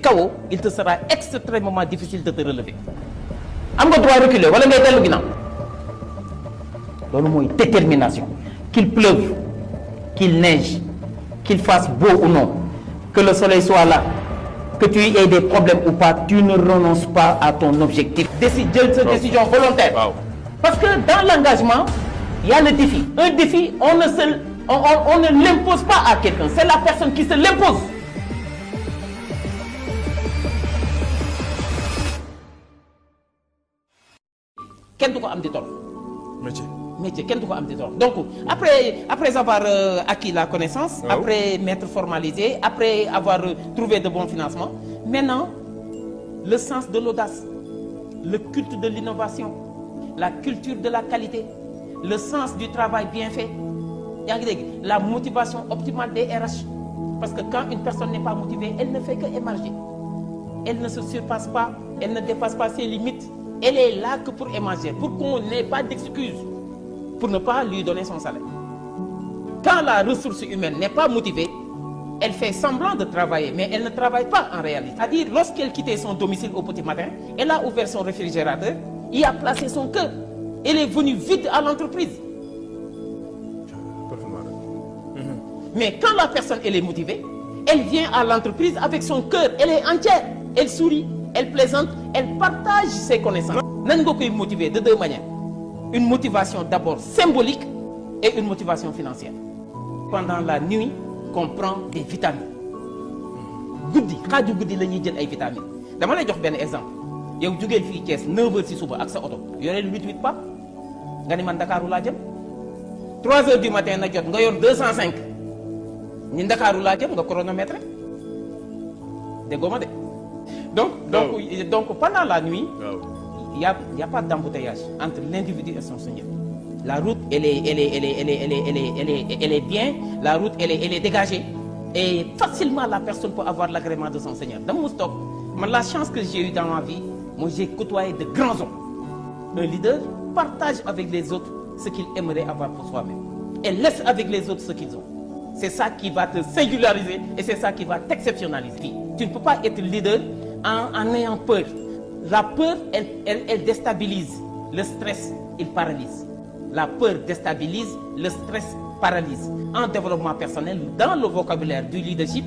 chaos, il te sera extrêmement difficile de te relever. Am nga droit reculer wala ngay dellu ginnaaw loolu mooy détermination. Qu'il pleuve, qu'il neige, qu'il fasse beau ou non, que le soleil soit là, que tu aies des problèmes ou pas, tu ne renonces pas à ton objectif. Jël sa décision volontaire. Wow. Parce que dans l'engagement, il y a le défi. Un défi, on ne l'impose pas à quelqu'un, c'est la personne qui se l'impose. Kenn du ko am di tol. Métier kenn du ko am di tol. Donc après avoir acquis la connaissance, wow. Après m'être formalisé, après avoir trouvé de bons financements, maintenant le sens de l'audace, le culte de l'innovation, la culture de la qualité, le sens du travail bien fait, yaa ngi dégg, la motivation optimale des RH. Parce que quand une personne n'est pas motivée, elle ne fait que émarger. Elle ne se surpasse pas, elle ne dépasse pas ses limites. Elle est là que pour émarger, pour qu'on n'ait pas d'excuses pour ne pas lui donner son salaire. Quand la ressource humaine n'est pas motivée, elle fait semblant de travailler, mais elle ne travaille pas en réalité. C'est-à-dire, lorsqu'elle quittait son domicile au petit matin, elle a ouvert son réfrigérateur, y a placé son cœur. Elle est venue vite à l'entreprise. Mais quand la personne elle est motivée, elle vient à l'entreprise avec son cœur, elle est entière, elle sourit, elle plaisante, elle partage ses connaissances. Nan nga koy motiver de deux manières. Une motivation d'abord symbolique et une motivation financière. Pendant la nuit, qu'on prend des vitamines. Guddi xaaju guddi la ñuy jël ay vitamines. Dama lay jox benn exemple. Yow jógeel fii Thiès 9h ci suba ak sa oto yoreel 88 pap nga ni man Ndakaaru laa jëm 3h du matin na jot nga yor 205 ni Ndakaaru laa jëm nga chronomètre déggoo ma de. Donc pendant la nuit, il y a pas d'embouteillage entre l'individu et son Seigneur. La route elle est bien, la route elle est dégagée et facilement la personne peut avoir l'agrément de son Seigneur. Dama mos toog man la chance que j'ai eue dans ma vie, moi j'ai côtoyé de grands hommes. Un leader partage avec les autres ce qu'il aimerait avoir pour soi-même et laisse avec les autres ce qu'ils ont. C'est ça qui va te singulariser et c'est ça qui va t'exceptionnaliser. Tu ne peux pas être leader en ayant peur. La peur, elle déstabilise. Le stress, il paralyse. La peur déstabilise, le stress paralyse. En développement personnel, dans le vocabulaire du leadership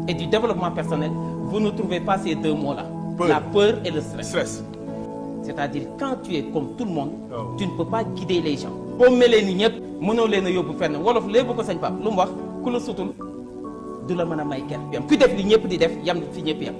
et du développement personnel, vous ne trouvez pas ces deux mots-là. La peur et le stress. C'est-à-dire, quand tu es comme tout le monde, tu ne peux pas guider les gens. Comme les ñëpp mënoo leen a yóbbu fenn wolof léegi bu ko sañ Pape lu mu wax ku la sutul du la mën a may kenn ku def li ñëpp di def yam fi ñëpp yam